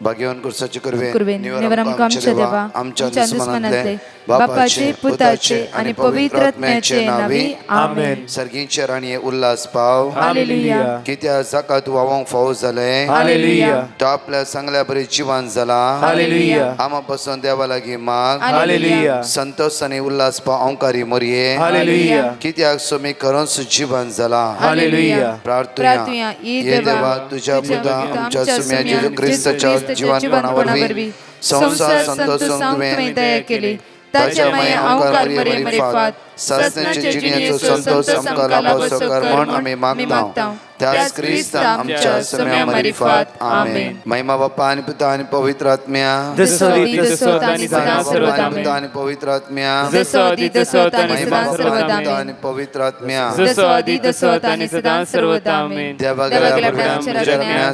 भाग्यवान कुर्साचे कुर्वेन करवे निवरम आमच्या देवा आमच्या दुश्मनांतले बापाचे पुताचे आणि पवित्र आत्म्याचे नावी आमेन. सर्गींचे राणी उल्हास पाव हालेलुया कित्या जाका तू वावंक फावो जाले हालेलुया तो आपल्या सांगल्या बरी जिवान जाला हालेलुया आमा पासून देवा लागी माग हालेलुया संतोष आणि उल्हास पाव ओंकारी मोरये हालेलुया कित्याक सोमी करून जिवान जाला हालेलुया प्रार्थना ये देवा तुझ्या पुता आमच्या सुम्या जेजू ख्रिस्ताच्या जीवनपणावरवी संसार संतोष तुवें दया केली ताच्या ताच्या माया माया ओंकार ओंकार बरे बरे फात सासण्याचे जिणेचो संतोष आमकां लाभो कर म्हण आमी मागता त्याच ख्रिस्त आमच्या सम्या मारिफात आमेन. महिमा बाप्पा आणि पिता आणि पवित्र आत्म्या पिता आणि पवित्र आत्म्या महिमा बाप्पा पिता आणि पवित्र आत्म्या देवा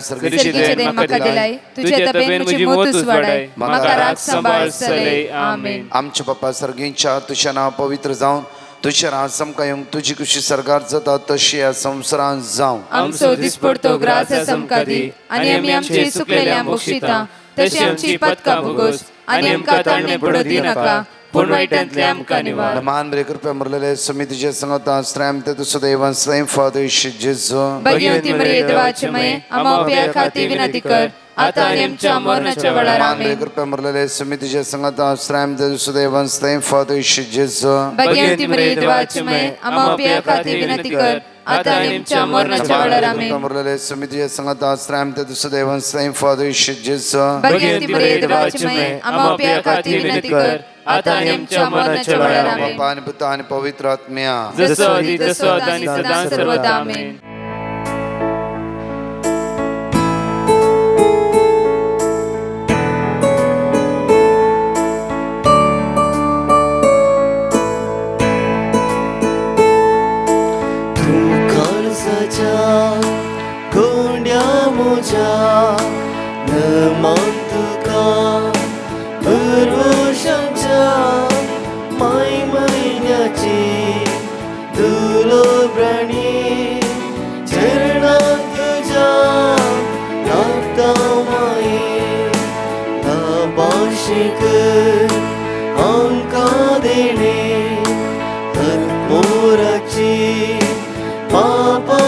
सर्गीचे देन म्हाका दिलाय तुझे तपेन म्हजी मोतूच वाडाय म्हाका राख सांबाळ सलय आमेन. आमचे बाप्पा सर्गींच्या तुझे नाव पवित्र जावन तुझे राज समका येवंक तुझी खुशी सरकार जाता तशी ह्या संवसारांत जावं. आमचो दिसपडतो ग्रास समका दी आनी आमी आमची सुकलेल्या बक्षिता तशी आमची पदकां भोगोस आनी आमकां ताणणे पडो दी नाका पूण वायटांतले आमकां निवार. मान बरे कृपया मरलेले समितीचे संगता श्रम ते तुझं देवान स्वयं फादर जेजू भगवंती मरिये देवाचे मये आमा उप्या खाती विनंती कर आता आनी आमच्या मरणाच्या वेळार आमेन. कृपया मरलेले समितीचे संगता श्रम ते तुझं देवान स्वयं फादर जेजू भगवंती मरिये देवाचे मये आमा उप्या खाती विनंती कर आता आनी आमच्या मरणाच्या वेळार आमेन. मरलेले समितीचे संगता श्रम ते तुझं देवान स्वयं फादर जेजू भगवंती मरिये देवाचे मये आमा उप्या खाती विनंती कर आता आनी आमच्या मरणाच्या वेळार आमेन. बाप्पा आणि पिता आणि पवित्र आत्म्या जसो आदी तसो आता आनी सदां सर्वदा आमेन. कोंड्या मोजा नमन तुका पुरुषांच्या माय महिन्याची तुलो प्राणी चरणांत तुझ्या लागता माये नाबाशिक आमकां देणे मोराची पापा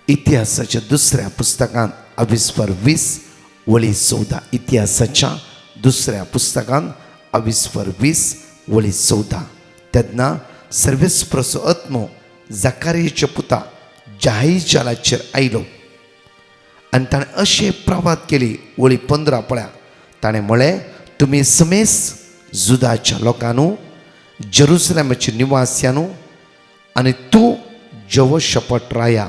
इतिहासाच्या दुसऱ्या पुस्तकांत 22:20 वळी 14. इतिहासाच्या दुसऱ्या पुस्तकांत 22:20 वळी 14. तेन्ना सर्वेस्प्रसो आत्मो जकारियाच्या पुता जाहीजालाचेर आयलो आनी ताणें अशें प्रवाद केली. वळी 15 पळया. ताणें म्हळें, तुमी समेस जुदाच्या लोकांनू जेरुसलेमाच्या निवास्यांनू आनी तूं जवशपट राया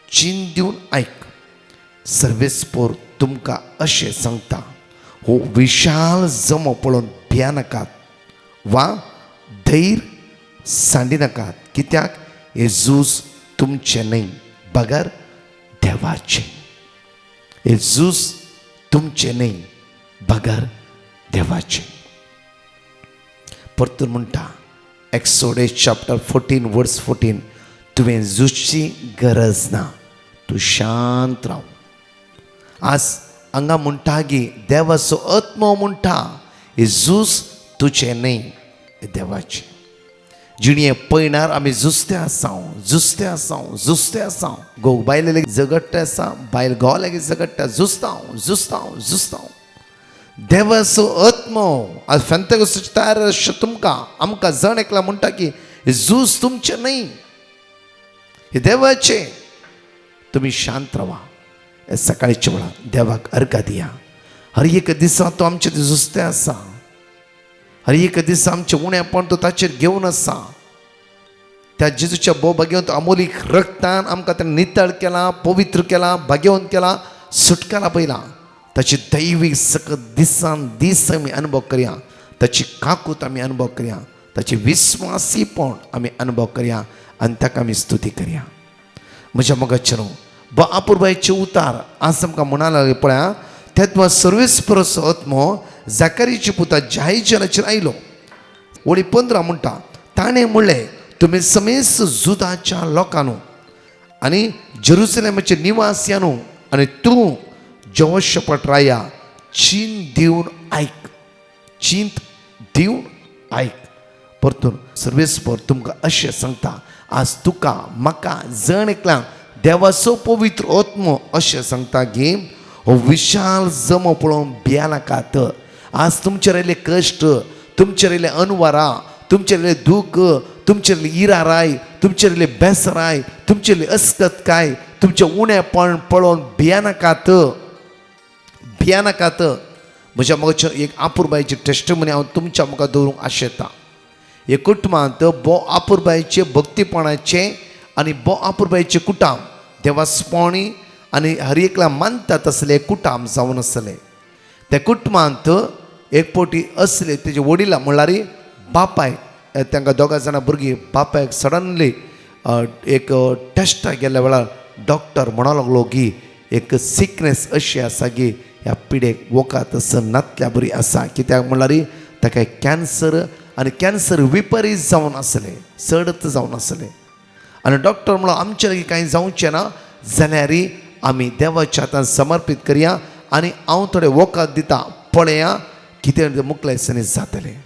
चीन दिवन आयक. सर्वेस्पोर तुमकां अशें सांगता, हो विशाल जमो पळोवन भिया नाकात वा धैर्य सांडी नाकात, कित्याक हे झूज तुमचें न्हय बगर देवाचें. हे झूज तुमचें न्हय बगर देवाचें. परतून म्हणटा एक्सोडस चॅप्टर 14:14, तुवें झुजची गरज ना, तूं शांत राव. आज हांगा म्हणटा की देवाचो आत्मो म्हणटा हे झूज तुजें न्हय देवाचे जिणे पळयणार आमी जुस्ते आसां घोव बायल लेगीत झगडटा आसा बायल घोव लेगीत झगडटा जुस्तांव देवाचो आत्मो आज फेंतकोस्ताची तयार आसता तुमकां आमकां जण एकला म्हणटा की हे झूज तुमचे न्ही हे देवाचे तुम्ही शांत राहा हे सकाळच्या वेळा देवाक अर्घ दिया हर एक दिसा तो आमचे झुजते आसा हर एक दिसा आमचे उणेपण तो ताचेर घेवन आसा त्या जेजूच्या बोव भाग्यवंत अमोलीक रक्तान आमकां ताणें नितळ केला पवित्र केला भाग्यवंत केला सुटकारा पयला ताची दैवीक सकत दिसान दीस आमी अनुभव करया ताची काकूत आमी अनुभव करया ताची विस्वासीपण आमी अनुभव करया आनी ताका आमी स्तुती करया म्हज्या मोगाचेर ब आपुरबायचे उतार आज आमकां म्हणा लागले पळया तेदवा सर्वेस परस आत्मो जाकारीच्या पुता जायचराचेर आयलो वळी 15 म्हणटा ताणें म्हणलें तुमी समेस जुदाच्या लोकांनो आनी जेरुसलेमाचे निवासियांनो आनी तूं जवशपट राया चिंत दिवन आयक परतून सर्वेस्पर तुमकां अशें सांगता आज तुका म्हाका जण एकल्यांक देवाचो पवित्र आत्मो अशें सांगता की हो विशाल जमो पळोवन भिया नाकात आज तुमचेर आयले कश्ट तुमचेर आयले अनवरां तुमचेर आयले दूख तुमचेर आयली इराराय तुमचेर आयले बेसराय तुमचेर आयली अस्कतकाय तुमचें उणेपण पळोवन भिया नाकात म्हज्या मोगाचेर एक आपुरबायची टेस्टमनी हांव तुमच्या मुखार दवरूंक आशेता हे कुटुंबांत बो आपुरबायचे भक्तीपणाचे आनी बो आपुरबायचे कुटाम देवास्पणी आनी हर एकला मानता तसले कुटाम जावन आसले त्या कुटुंबांत एक पोटी असले तेजे वडिलां म्हणल्यार बापाय तांकां 2 जाणां भुरगीं बापायक सडनली एक टेस्टाक गेल्या वेळार डॉक्टर म्हणूंक लागलो की एक सिकनेस अशी आसा की ह्या पिडेक वोकात नातल्या बरी आसा कित्याक म्हणल्यार ताका कॅन्सर आनी कॅन्सर विपरीत जावन आसले सडत जावन आसले आनी डॉक्टर म्हणलो आमचे लागीं कांय जावचें ना जाल्यार आमी देवाच्या हातांत समर्पीत करया आनी हांव थोडे वोकात दिता पळया कितें मुखलेसांनी जातलें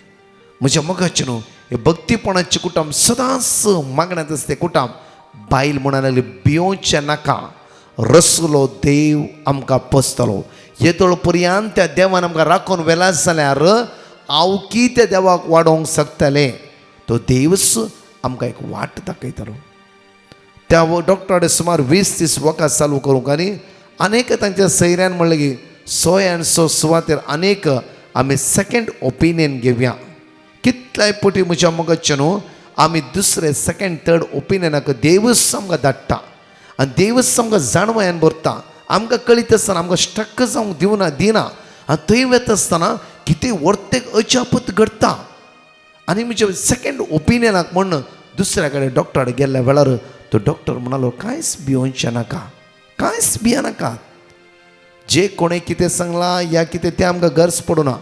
म्हज्या मोगाचें न्हू हे भक्तीपणाचे कुटुंब सदांच मागण्यांत आसता कुटुंब बायल म्हणून लागली भियोवचें नाका रसलो देव आमकां पसतलो येदोळ पर्यंत त्या देवान आमकां राखून व्हेला जाल्यार हांव कितें देवाक वाडोवंक शकतलें तो देवच आमकां एक वाट दाखयतलो त्या डॉक्टराडे सुमार 20-30 वखद चालू करूंक आनी अनेक तांच्या सैऱ्यान म्हणलें की 100 सुवातेर अनेक आमी सेकंड ओपिनियन घेवया कितल्याय पटी म्हज्या मोगाचें न्हू आमी दुसरे सेकंड थर्ड ओपिनियनाक देवच आमकां धाडटा आनी देवच आमकां जाणवयान भरता आमकां कळीत आसतना आमकां स्टक्क जावंक दिना आनी थंय वता आसतना कितें वर्तेक अजापत घडटा आनी म्हज्या सेकंड ओपिनियनाक म्हण दुसऱ्या कडेन डॉक्टराडे गेल्ल्या वेळार तो डॉक्टर म्हणालो कांयच भियोवचें नाका जे कोणें कितें सांगलां या कितें तें आमकां गरज पडूना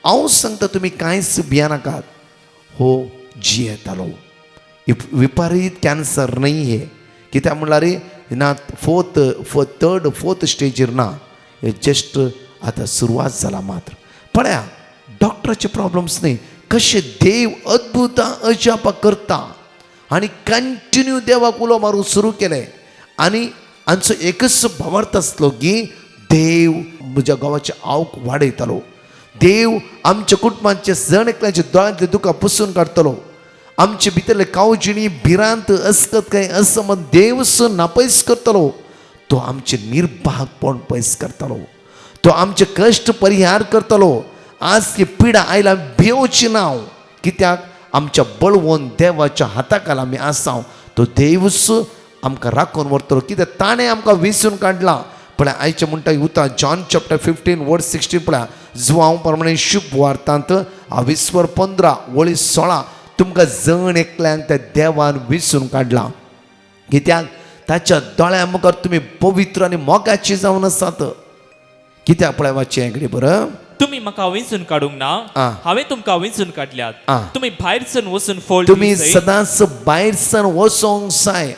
हांव सांगता तुमी कांयच भिया नाकात हो जियेतालो विपरीत कॅन्सर न्ही हे कित्याक म्हणल्यार ना फोर्थ स्टेजीर ना हे जस्ट आतां सुरवात जाला मात्र पळया डॉक्टराचे प्रॉब्लम्स न्ही कशे देव अद्भुतां अजापां करता आनी कंटिन्यू देवाक उलो मारूंक सुरू केलें आनी हांचो एकच भावार्थ आसलो की देव म्हज्या गांवाच्या आवक वाडयतालो देव आमच्या कुटुंबांचे जण एकल्याचे दोळ्यांतले दुकां पुसून काडटलो आमचे भितरले कावजिणी भिरांत अस्कत काय असमत देवच नापयस करतलो तो आमचे निर्भागपण पयस करतलो तो आमचे कश्ट परिहार करतलो आज ती पिडा आयला भियोवची ना कित्याक आमच्या बळवून देवाच्या हाताखाल आमी आसा तो देवच आमकां राखून व्हरतलो कित्याक ताणें आमकां वेंचून काडला पळय आयचे म्हणटा उता जॉन चॅप्टर 15 वर्स 16 पळय जो हांव प्रमाणे शुभ वार्तांत 20:15 वळी 16 तुमकां जण एकल्यांक त्या देवान वेंचून काडला कित्याक ताच्या दोळ्या मुखार तुमी पवित्र आनी मोगाची जावन आसात कित्याक पळय वाचचें हें बरं तुम्ही म्हाका वेंचून काडूंक ना हांवें तुमकां वेंचून काडल्यात तुम्ही भायरसून वचून फोड तुम्ही सदांच भायरसून वचोंक जाय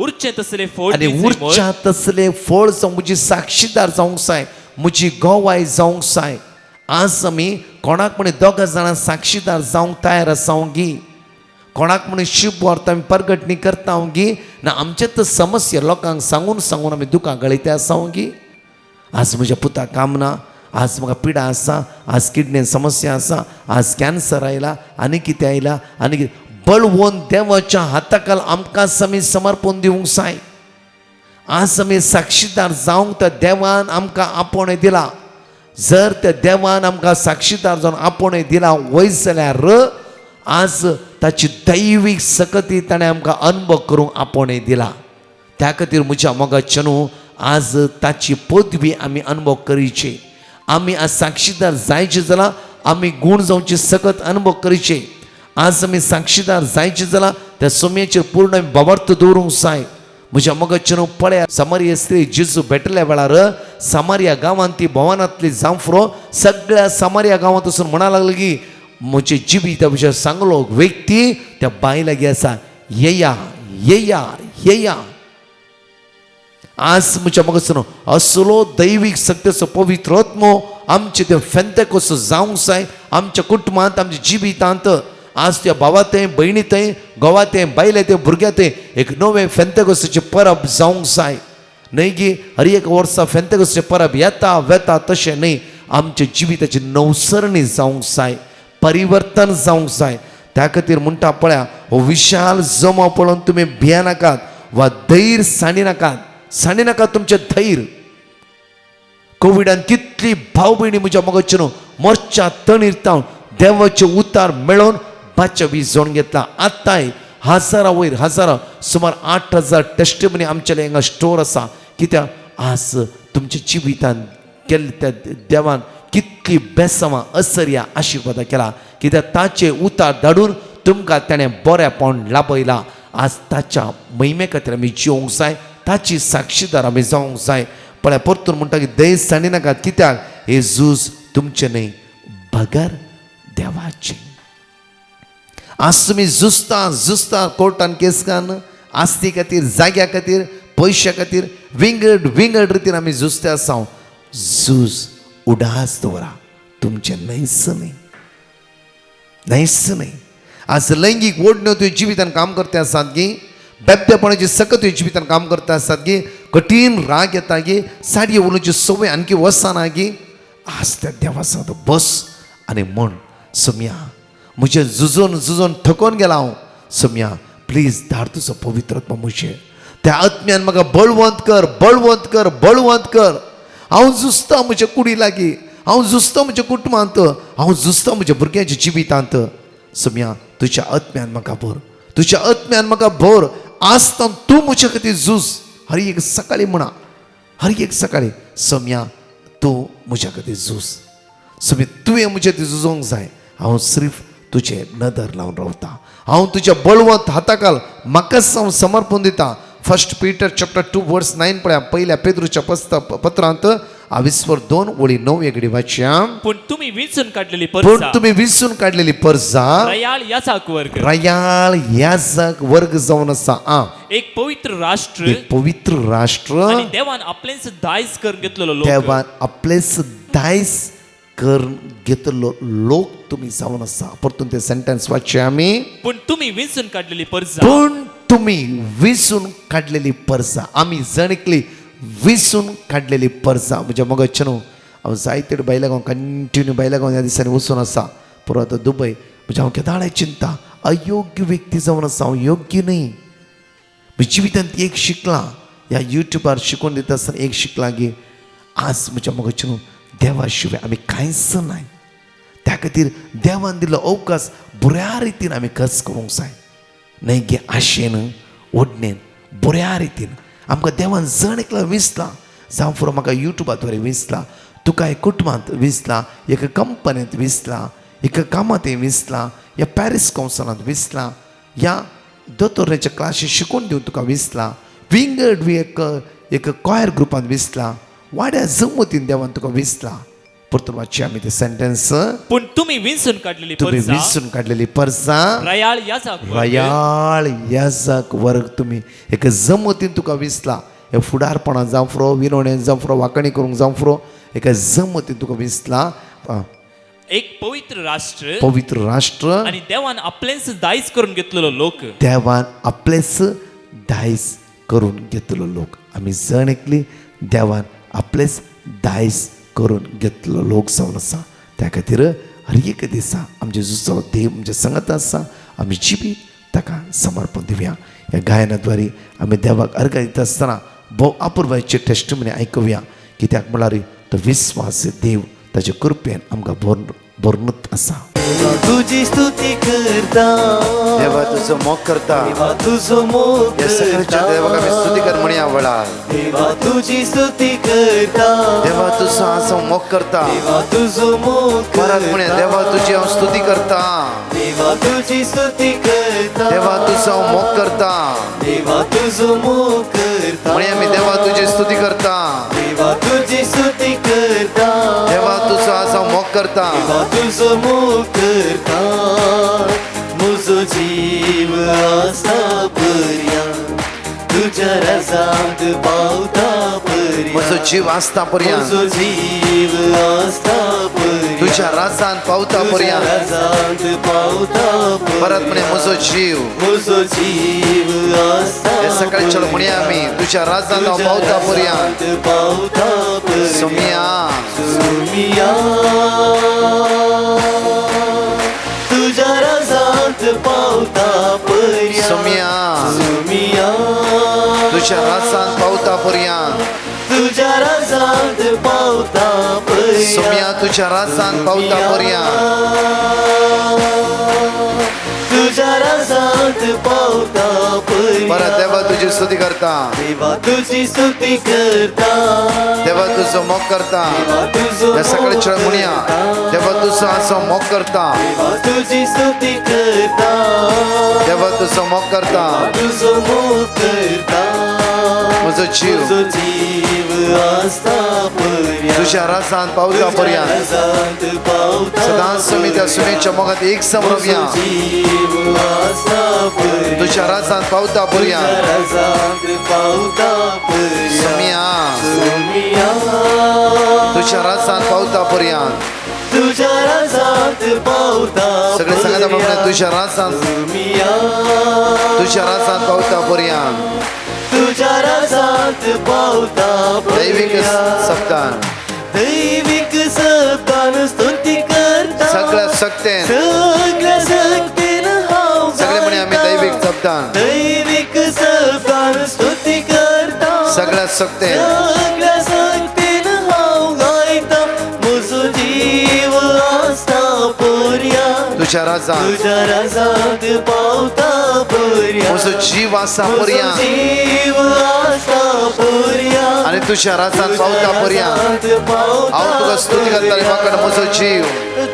उरचे तसले फोड आनी उरच्या तसले फळ जावंक म्हजी साक्षीदार जावंक जाय म्हजी गोवाय जावंक जाय आज आमी कोणाक म्हणे दोगां जाणां साक्षीदार जावंक तयार आसा गी, कोणाक म्हणे शुभ वार्ता आमी परगटणी करता गी, ना आमचेच समस्या लोकांक सांगून सांगून आमी दुखां गळयते आसा गी. आज म्हज्या पुताक काम ना, आज म्हाका पिडा आसा, आज किडनीन समस्या आसा, आज कॅन्सर आयला, आनी कितें आयला, आनी कितें. बळवून देवाच्या हाताखाल आमकां आमी समर्पण दिवंक जाय. आज आमी साक्षीदार जावंक त्या देवान आमकां आपोवणें दिला. जर त्या देवान आमकां साक्षीदार जावन आपोवणें दिला वयस जाल्यार आज ताची दैवीक सकती ताणें आमकां अनुभव करूंक आपोवणें दिला. त्या खातीर म्हज्या मोगाच्या न्हू आज ताची पदवी आमी अनुभव करीचे. आमी आज साक्षीदार जायचे जाल्यार आमी गूण जावचे सकत अनुभव करीचे. आज आमी साक्षीदार जायचे जाल्यार त्या सोम्याचेर पूर्ण बाबर्थ दवरूंक जाय. म्हज्या मोगाच्या न्हू पळया, समारिया स्त्री जेजू भेटल्या वेळार समारिया गांवांत ती भवनांतली जांफरो सगळ्या समारिया गांवांत वचून म्हणा लागली की म्हजे जिबी विशय सांगलो व्यक्ती त्या बाई लागीं आसा, येया येया येया. आज म्हज्या मोगाच्या न्हू असलो दैवीक सत्याचो पवित्र आत्मो आमचे ते फेंतेकोस जावंक जाय आमच्या कुटुंबांत, आमच्या जिबितांत. आज त्या भावांतय भयणीतय गोवातय बायलेतय भुरग्यातय एक नवें फेंतेकोसाचें परब जावंक जाय. न्हय की हर एक वर्सा फेंतेकोसाचें परब येता वेता तशें न्हय, आमच्या जिविताची नवसरणी जावंक जाय, परिवर्तन जावंक जाय. त्या खातीर म्हणटा पळया, हो विशाल जमो पळोवन तुमी भियेनाकात वा धैर्य साणिनाकात तुमचें धैर्य. कोविडान कितली भाव भयणी म्हज्या मोगाच्या न्हू मोर्चा तणीर देवाचे उतार मेळोवन बाच्यावी जोण घेतला. आतांय हजारां सुमार 8,000 टेस्टिमनी आमच्या हिंगा स्टोर आसा. कित्याक आज तुमच्या जिवितान केल्ले त्या देवान कितली बेसमां असर्या आशिर्वाद केला. कित्याक ताचे उतार धाडून तुमकां ताणें बरेपण लाभयला. आज ताच्या महिमे खातीर आमी जिवंक जाय, ताची साक्षीदार आमी जावंक जाय. पण परतून म्हणटा की दय साणिनाकात, कित्याक हे झूज तुमचें न्हय भगर देवाची. आज तुमी झुजता कोर्टान केसकान आस्ती खातीर, जाग्या खातीर, पयशा खातीर विंगड रितीन आमी झुजते आसा. झूज उडास दवरा, तुमचें न्हयच न्हय. आज लैंगीक ओडण्यो तुवें जिवितान काम करता आसात गी, बेबदेपणाची सकत तुवें जिवितान काम करता आसात गी, कठीण राग येता गी, साडये उलोवची संवय आणखी वसना गी. आज त्या देवा सांगता बस आनी म्हण, सोम्या म्हजें झुजोन थकोन गेला हांव. सोम्या प्लीज धाड तुजो पवित्र आत्मा म्हजेर. त्या आत्म्यान म्हाका बळवंत कर. हांव झुजता म्हज्या कुडी लागीं, हांव झुजता म्हज्या कुटुंबांत, हांव झुजता म्हज्या भुरग्यांच्या जिवितांत. सोम्या तुज्या आत्म्यान म्हाका भर. आज तूं म्हजे खातीर झूज. हर एक सकाळी म्हणा, हर एक सकाळी सोम्या तूं म्हज्या खातीर झूज. सोम्या तुवें म्हजे खातीर झुजोंक जाय. हांव सिर्फ तुजे नदर लावन रावता. हांव तुज्या बळवंत हाताखाल म्हाकाच हांव समर्पण दिता. 1 Peter chapter 2 verse 9 पळया, पहिल्या पेद्रूच्या पत्रांत 22:9 वाचया. पण तुम्ही विंचून काडलेली परजा रयाळ याजक वर्ग जावन आसा. एक पवित्र राष्ट्र आणि देवान आपलेच दायज करून घेतलेलो लोक तुम्ही जावन आसा. परतून ते सेंटेन्स वाचया आमी. पण तुम्ही विंचून काडलेली परजा आमी जणकली विंचून काडलेली परजा. म्हज्या मोगाच्या न्हू हांव जायते बायलागांव कंटिन्यू बायलागांव ह्या दिसांनी वचून आसा. पुरो आतां दुबय. म्हणजे हांव केदाळे चिंता अयोग्य व्यक्ती जावन आसा. हांव योग्य न्ही. म्हज्या जिवितांत एक शिकलां, ह्या युट्यूबार शिकून दिता आसतना एक शिकलां की आज म्हज्या मोगाच्या न्हू देवा शिवाय आमी कांयच नाय. त्या खातीर देवान दिल्लो अवकाश बऱ्या रितीन आमी खर्च करूंक जाय. न्हय गे आशेन ओडणेन बऱ्या रितीन आमकां देवान जण एकला विसला. जावं फुरो म्हाका युट्यूबांत वरें विसला, तुका एक कुटुंबांत विसला, एका कंपनींत विसला, एका कामांत विसला, ह्या पॅरीस कावन्सिलांत विसला, ह्या दोतोराच्या क्लासी शिकून दिवन तुका विसला, विंगड एक कॉयर ग्रुपांत विसला, वाड्या जमतीन देवान तुका विसला. परतून वाचया आमी ते सेंटेन्स. पण तुम्ही विंचून काडलेली परजा रयाळ याजक वर्ग तुम्ही एक जमतीन तुका विसला. हे फुडारपणां जावं फुरो, विनवणें जावं फुरो, वांकणी करूंक जावं फुरो, एका जमतीन तुका विसला. एक पवित्र राष्ट्र आणि देवान आपलेच दायज करून घेतलेलो लोक. देवान आपलेच दायज करून घेतलो लोक. आम्ही जण एकली देवान आपलेच दायज करून घेतलो लोक जावन आसा. त्या खातीर हर एक दिसा आमचे जुजो देव आमच्या संगत आसा. आमी जिबी ताका समर्पण दिवया. ह्या गायनाद्वारे आमी देवाक अर्घ दिता आसतना भोव अपुर्बायेचे टेस्टिमनी आयकुया. कित्याक म्हळ्यार तो विस्वास देव ताचे कृपेन आमकां भरूनच आसा. तुझी स्तुती करता देवा तुझं मोग करता. देवा तुझो मोग या सगळ्याच्या देवाक आमी स्तुती कर म्हणया वळा. देवा तुझी स्तुती करता देवा तुझं असं मोग करता. देवा तुझो मोग परत म्हणया देवा तुझी हांव स्तुती करता. देवा तुझी स्तुती करता देवा तुझं हांव मोग करता. देवा तुझो मोग करता म्हणया मी देवा तुझी स्तुती करता. देवा तुझी स्तुती करता देवा तुझं असं मोग करता. देवा तुझो मोग करता म्हजो जीव आसा पर्या तुझ्या रजांत पावता पर्या म्हजो जीव आसता पर्यंत म्हजो जीव आसता पर्या तुझ्या राजान पावता पर्यंत. रजांत पावता परत म्हणे म्हजो जीव. म्हजो जीव आसता हे सकाळच्या म्हणया आमी तुझ्या राजान हांव पावता पर्यंत. पावता पर्या सोमिया सुमिया तुझ्या रजांत पावता पर्या सोमिया सुमिया तुझ्या राजान पावता पर्यंत. तुझ्या रजांत पावता पर्या सोमिया तुझ्या राजान पावता पर्यंत. तुझ्या रजांत पावता पर्या परत देवा तुझी स्तुती करता. देवा तुझी स्तुती करता देवा तुझं मोग करता. देवा तुझो या सकाळच्या म्हणया देवा तुझं असं मोग करता. देवा तुझी स्तुती करता देवा तुझं मोग करता. तुझो मोग करता म्हजो जीव तुझो जीव आसता पर्या तुझ्या राजान पावता पर्यंत. रजांत पावता सदांच आमी त्या सुनेच्या मोगात एक समरवया. जीव आसता पर्या तुझ्या राजान पावता पर्यंत. रजांत पावता पर्या सोमिया सुमिया तुझ्या राजान पावता पर्यंत. तुझ्या रजांत पावता सगळे सांगता म्हणून तुझ्या राजान सुमिया तुझ्या राजान पावता पर्यंत. तुझ्या रजांत पावता दैविक पर्या सप्तान दैविक शब्दान स्तुती करता सगळ्या सक्तेन सगळ्या शक्तीन हांव सगळे म्हणे आम्ही गायता. दैविक सप्तान दैविक शब्दान स्तुती करता सगळ्या सक्तेन सगळ्या शक्तीन हांव गायता म्हजो जीव आसता पर्या तुझ्या राजान तुझ्या रजांत पावता पर्या म्हजो जीव आसा म्हजो पर्यंत. जीव आसता पर्या आणि तुझ्या राजान पावता पर्यंत हांव तुका स्तुती करताले. म्हाका म्हजो जीव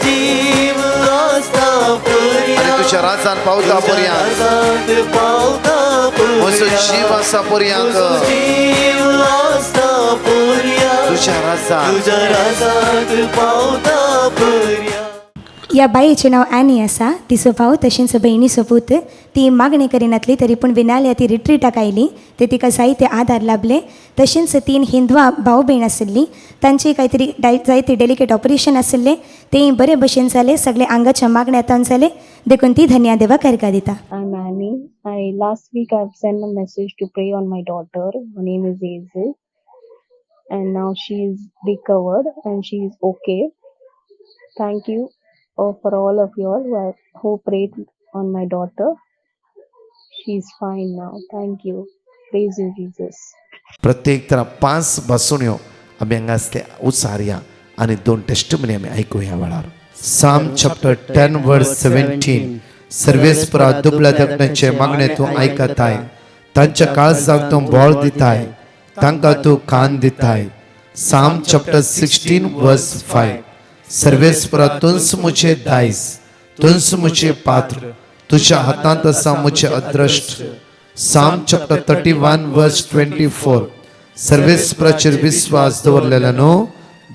जीव आसता पर्या आणि तुझ्या राजान पावता पर्यंत. रजांत पावता पर्या म्हजो जीव आसा पर्यंत. जीव आसता पर्या तुझ्या राजान तुझ्या रजांत पावता पर्या. ह्या बाईचें नांव ॲनी आसा. ती स्वभाव तशेंच भयणी सोबूत ती मागणी करिनातली तरी पूण विनाल्या ती रिट्रीटाक आयली. ते तिका जायते आदार लाभले. तशेंच 3 हिंदवा भाव भयण आसली. तांची कांय तरी जायते डेलिकेट ऑपरेशन आसले. तेय बरे भशेन जाले. सगळे आंगाच्या मागण्या तान जाले. देखून ती धन्या देवा कारका दिता. I'm Annie. Last week I've sent a message to pray on my daughter. Her name is Hazel. And now she's recovered and she's okay. Thank you for all of you all who prayed on my daughter. She's fine now. Thank you. Praise you, Jesus. प्रत्येक तरा 5 भासुण्यो आमी हांगा आसले उचारया आनी 2 testimony आमी आयकुया वेळार. Psalm chapter 10 verse 17. सर्वेस्परा दुबळ्या दगडांचे मागणे तूं आयकताय. तांच्या काळजाक तूं बोळ दिताय. तांकां तूं कान दिताय. Psalm chapter 16 verse 5. सर्वेस्परा तुंस मुझे दायज, तुंस मुझे पात्र, तुझ्या हातांत आसा मुझे अदृष्ट. Psalm chapter 31 verse 24. सर्वेस्पराचेर विश्वास दवरलेल्यानो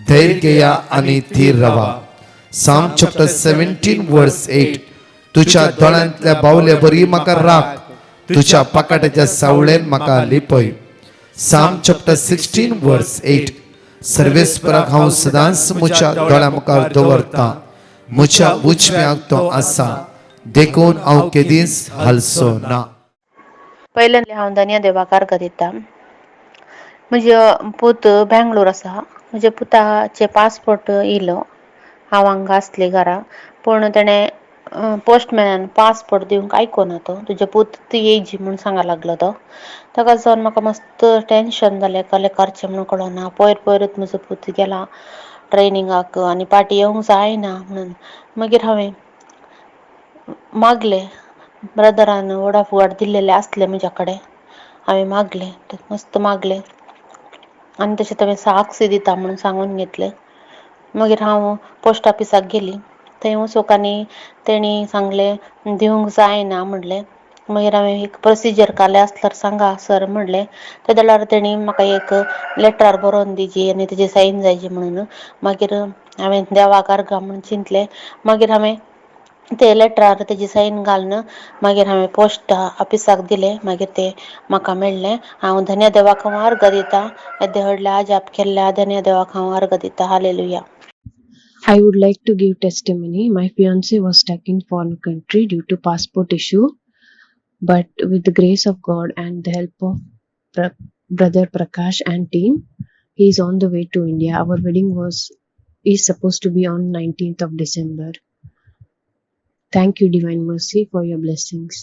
धैर्य घेया आनी their Rawa. Psalm chapter 17 verse 8. तुझ्या दोळ्यांतल्या बावले बरी म्हाका राख, तुझ्या पाकाटाच्या सावळेन म्हाका लिपय. Psalm chapter 16 verse 8. सर्वेस्पराक हांव सदांच म्हज्या दोळ्या मुखार दवरता. म्हज्या उजव्याक तो आसा देखून हांव केदींच हालचो ना. पहिल्यांदा हांव धन्य देवाक अर्घ दिता. म्हजो पूत बेंगलोर आसा. म्हज्या पुताचे पासपोर्ट येयलो. हांव हांगा आसली घरा, पूण तेणें पोस्टमॅनान पासपोर्ट दिवंक आयकोना तो. तुजे पूत येयजी म्हूण सांगा लागलो तो. ताका लागून म्हाका मस्त टेन्शन जालें, कलें करचें म्हणून कळना. पयरूच म्हजो पूत गेला ट्रेनिंगाक आनी पाटी येवंक जायना म्हणून. मागीर हांवें मागलें, ब्रदरान वोडाफोड दिल्लेले आसले म्हज्या कडेन. हांवें मागलें, मस्त मागलें आनी तशें हांवें साक्षी दिता म्हणून सांगून घेतलें. मागीर हांव पोस्ट ऑफिसाक गेली. थंय वचूंक आनी तेणी सांगलें दिवंक जायना म्हणलें. मागीर हांवें एक प्रोसिजर काले आसल्यार सांगा सर म्हणलें. त्या वेळार तेणी म्हाका एक लेटर बरोवन दिजी आनी तेजी सायन जायची म्हणून. मागीर हांवें देवाक अर्घ म्हणून चिंतलें. मागीर हांवें ते लेटरार तेजी सायन घालून मागीर हांवें पोस्ट ऑफिसाक दिलें. मागीर तें म्हाका मेळ्ळें. हांव धन्य देवाक हांव अर्घ दितां. येदे व्हडल्या अजाप केल्ल्या धन्य देवाक हांव अर्घ दितां. Hallelujah. I would like to give testimony. My fiance was stuck in foreign country due to passport issue, but with the grace of God and the help of brother Prakash and team, he is on the way to India. Our wedding is supposed to be on 19th of December. Thank you, Divine Mercy, for your blessings.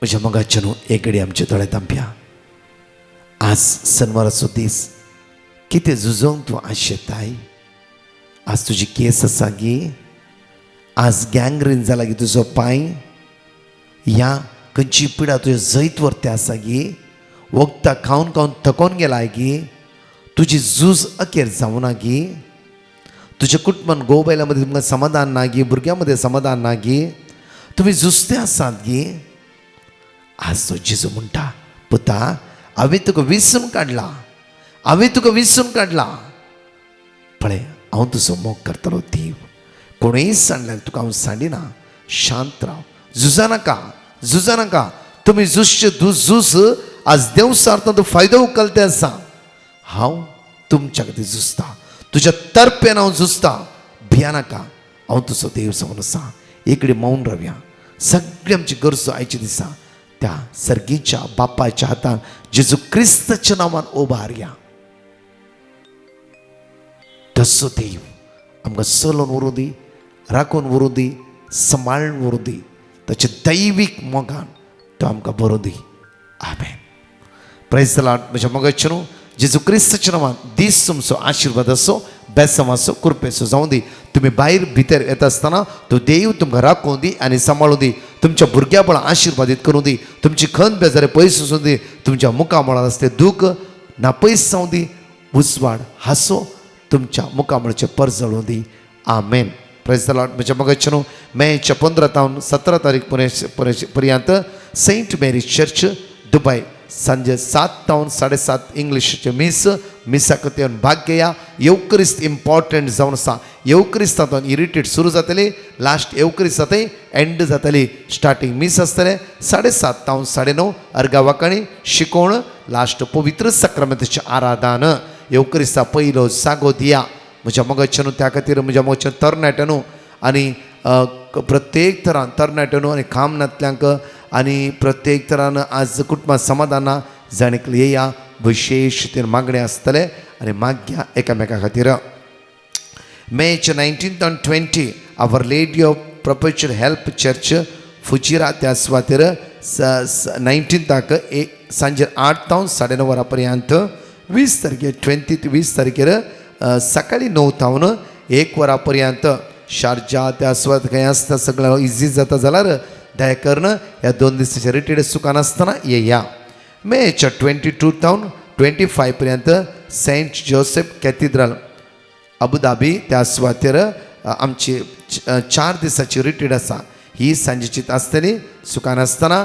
म्हज्या मोगाचे न्हू एकडे आमचे दोळे तांपया. आज शेनवाराचो दीस कितें झुजोवंक तूं आशेताय. आज तुजी केस आसा गी. आज गँग्रीन जाला गी तुजो पांय. ह्या खंयची पिडा तुज्या जैत व्हरते आसा गी. वखदां खावन खावन थकोन गेलाय गी. तुजी झूज अखेर जावना गी. तुज्या कुटुंबान घोव बायलां मदीं तुमकां समाधान ना गी. भुरग्यां मदीं समाधान ना गी. तुमी झुजते आसात गी. आज तो जेजू म्हणटा पुता हांवें तुका विसरून काडला. हांवें तुका विसरून काडला. पळय हांव तुजो मोग करतलो देव. कोणूय सांडल्यार तुका हांव सांडिना. शांत राव. झुजा नाका. झुजा नाका. तुमी झुजचे झूज आज देव सारतो तो फायदो उखलते आसा. हांव तुमच्या खातीर झुजता. तुज्या तर्फेन हांव झुजता. भिया नाका. हांव तुजो देव जावन आसा. एकडे मौन रावया. सगळे आमची गरजो आयच्या दिसा त्या सर्गीच्या बापाच्या हातान जेजू क्रिस्ताच्या नांवान उबारया. तसो देव आमकां चलोवन व्हरूं दी, राखून व्हरूं दी, सांबाळून व्हरूं दी. ताच्या दैवीक मोगान तो आमकां बरो दी. आमेन. Praise the lord. म्हज्या मोगाचे न्हू जेजू क्रिस्ताच्या नांवान दीस तुमचो आशिर्वाद असो, बेसम असो, कृपेचो जावं दी. तुम्ही भायर भितर येता आसतना तो देव तुमकां राखूं दी आनी सांबाळूं दी. तुमच्या भुरग्यापणां आशिर्वादीत करूं दी. तुमची खंत बेजारी पयस वचूं दी. तुमच्या मुखामळार आसले दूख नापयस जावं दी. उजवाड हांसो तुमच्या मुखामळाचे परजळूं दी. आमेन. Praise the lord. म्हज्या मोगाचे न्हू मेच्या 15 तावन 17 तारीख पर्यंत सेंट मेरी चर्च दुबय सांजे 7 तावन 7:30 इंग्लिशचे मिसाक येवन भाग घेया. येवक्रिस्त इम्पॉर्टंट जावन आसा. येवक्रिस्तांतून ही रिट्रीट सुरू जातली. लास्ट येवक्रिस्त जाता एंड जातली. स्टार्टींग मीस आसतले 7:30 तावन 9:30 अर्गा वाकाणी शिकोवण. लास्ट पवित्र सक्रामेंताचें आराधन. येवक्रिस्ता पयलो जागो दिया. म्हज्या मोगाचे न्हू त्या खातीर म्हज्या मोगाचे तरणाटे न्हू आनी प्रत्येक तरान तरणाटे न्हू आनी खामनांतल्यांक आनी प्रत्येक तरान आज कुटुंबां समाधाना जाणीक येया. विशेष तीन मागणे आसतले आनी माग्या एकामेका खातीर. मेच्या 19th and 20 our lady of perpetual help church Fujairah त्या सुवातेर 19th सांजे 8 तावन 9:30 वरां पर्यंत. 20 तारखेर 20 तारखेर सकाळी 9 तावन 1 वरां पर्यंत. शारजा त्या सुवात खंय आसता सगळें इजी जाता जाल्यार दया करून ह्या 2 दिसाचे रिट्रीट चुकान आसतना येया. मेच्या 22 तावन 25 पर्यंत सेंट जोसेफ कॅथिड्रल अबुधाबी त्या सुवातेर आमची 4 दिसाची रिट्रीट आसा. ही सांजेची आसतली. चुकान आसतना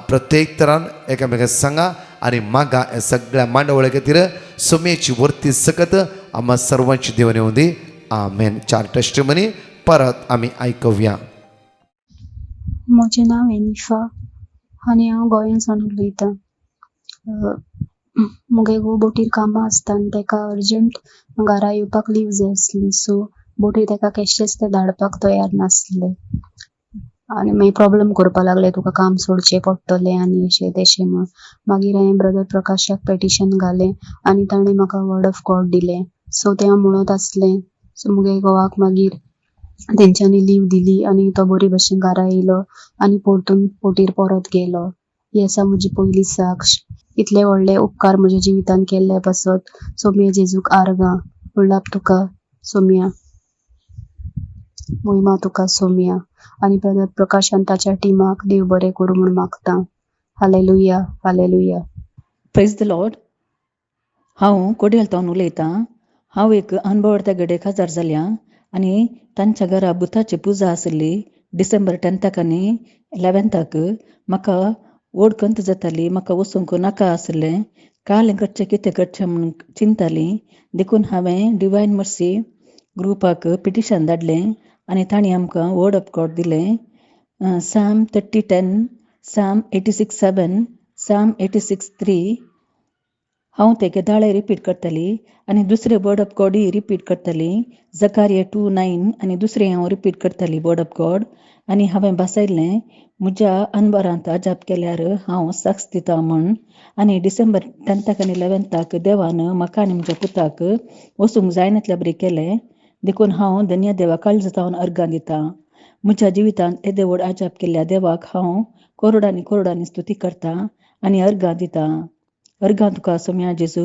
प्रत्येक तरान एकामेकाक सांगा आनी मागा. ह्या सगळ्या मांडवळ्या खातीर सोमेची वर्ती सकत आम्हा सर्वांची देवन येवं दी. आमेन. 4 टेस्टिमनी परत आमी आयकूया. म्हजें नांव एनिफा आनी हांव गोंयांतसान उलयतां. मुगे घोव बोटीर कामां आसता आनी ताका अर्जंट घरा येवपाक लीव जाय आसली. सो बोटी ताका कशेंच ते धाडपाक तयार नासले आनी मागीर प्रॉब्लेम करपा लागले तुका काम सोडचें पडटलें आनी अशें तशें म्हण मागीर हांवें ब्रदर प्रकाशाक पेटिशन घालें आनी ताणें म्हाका वर्ड ऑफ गॉड दिलें सो तें हांव म्हणत आसलें सो मुगे घोवाक मागीर तेंच्यांनी लीव दिली आनी तो बरे भशेन घरा येयलो आनी परतून बोटीर परत गेलो. ही आसा म्हजी पयली साक्ष. इतले व्हडले उपकार म्हज्या जिवितान केल्ले पासत सोम्या जेजूक आर्गां. उडलाप तुका सोम्या, महिमा तुका सोम्या. आनी ब्रदर प्रकाशान ताच्या टिमाक देव बरें करूं म्हूण मागता. Hallelujah hallelujah. Praise the Lord. हांव कोड्यालतावन उलयतां. हांव एक अनबवडत्या गडेक हजार जाल्या आनी तांच्या घरा बुताची पुजा आसली डिसेंबर 10 आनी 11 म्हाका व्हड कंत जाताली. म्हाका वचूंक नाका आसलें. काल करचें कितें करचें म्हूण चिंतालीं. देखून हांवें डिवायन मर्सी ग्रुपाक पिटिशन धाडलें आनी तांणी आमकां वर्ड ऑफ गॉड दिलें. साम 30:10, साम 86:7, साम 86:3. हांव तेगे दाळे रिपीट करतली आनी दुसरे वर्ड ऑफ गॉडूय रिपीट करतली. जकारिया 2:9 आनी दुसरें हांव रिपीट करतली वर्ड ऑफ गॉड. आनी हांवें बसयल्लें म्हज्या अनबरांत अजाप केल्यार हांव साक्ष दिता म्हण. आनी डिसेंबर 10 आनी 11 देवान म्हाका आनी म्हज्या पुताक वचूंक जायनातल्या बरें केलें. देखून हांव धन्य देवा काळजां जावन अर्गां दितां. म्हज्या जिवितांत येदे व्हड अजाप केल्ल्या देवाक हांव करोडांनी स्तुती करतां आनी अर्गां दितां. अर्गां तुका सोम्या जेजू,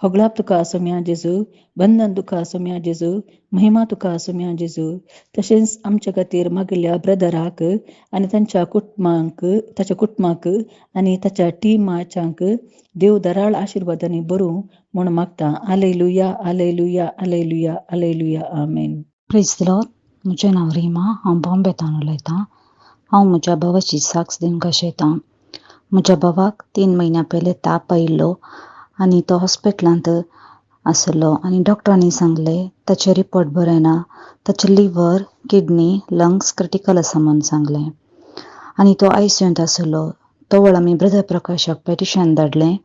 होगळाप तुका सोम्या जेजू, बंधन तुका सोम्या जेजू, महिमा तुका सोम्या जेजू. तशेंच आमच्या खातीर मागिल्ल्या ब्रदराक आनी ताच्या कुटुंबाक आनी ताच्या टिमाच्यांक देव दराळ आशिर्वादांनी भरूं म्हूण मागता. Hallelujah hallelujah hallelujah hallelujah amen. Praise the Lord. म्हजें नांव रिमा. हांव बॉम्बेतान उलयतां. हांव म्हज्या भावाची साक्ष दिवंक आशेतां. म्हज्या भावाक 3 म्हयन्या पयलीं ताप आयिल्लो आनी तो हॉस्पिटलांत आसलो आनी डॉक्टरांनी सांगलें ताचे रिपोर्ट बरे ना. ताचे लिव्हर, किडनी, लंग्स क्रिटिकल आसा म्हूण सांगलें आनी तो ICUंत आसलो. तो वेळ आमी ब्रदर प्रकाशाक पेटिशन धाडलें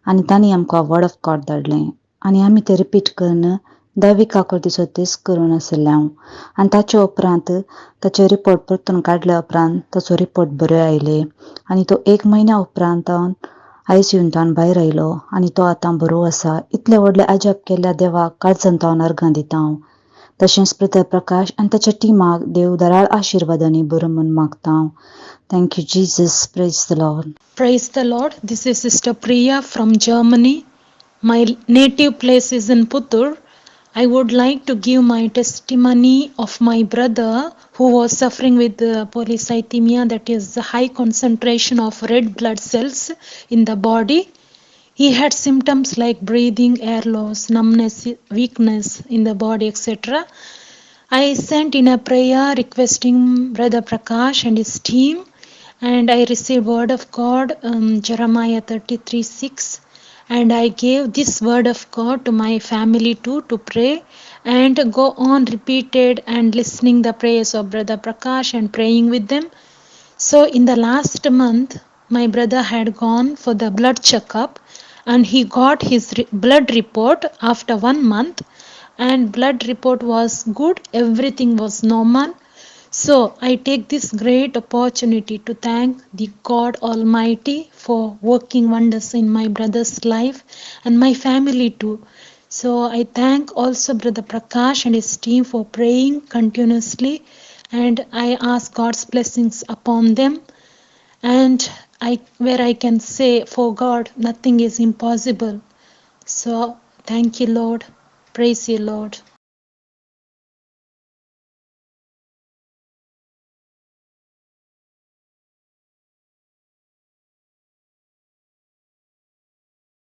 आनी तांणी आमकां वर्ड ऑफ गॉड धाडलें आनी आमी तें रिपीट करून 10 काकूर दिसो दीस करून आसलें हांव. आनी ताचे उपरांत ताचे रिपोर्ट परतून काडल्या उपरांत ताचो रिपोर्ट बरे आयले आनी तो 1 म्हयन्या उपरांत ICUंतल्यान भायर आयलो आनी तो आतां बरो आसा. इतले व्हडले अजाप केल्ल्या देवाक काळजांत हांव अर्गां दितां हांव. तशेंच ब्रदर प्रकाश आनी ताच्या टिमाक देव दराळ आशिर्वादांनी भरूं म्हूण मागता हांव. Thank you Jesus. Praise the Lord. Praise the Lord. This is Sister Priya from Germany. My native place is in Puttur. I would like to give my testimony of my brother who was suffering with polycythemia, that is the high concentration of red blood cells in the body. He had symptoms like breathing, air loss, numbness, weakness in the body, etc. I sent in a prayer requesting Brother Prakash and his team, and I received word of God, Jeremiah 33:6, and I gave this word of God to my family too to pray and go on repeated and listening the prayers of Brother Prakash and praying with them. So in the last month my brother had gone for the blood checkup and he got his blood report after 1 month, and blood report was good, everything was normal. So I take this great opportunity to thank the God Almighty for working wonders in my brother's life and my family too. So I thank also Brother Prakash and his team for praying continuously, and I ask God's blessings upon them. And where I can say for God nothing is impossible. So thank you, Lord. Praise you, Lord.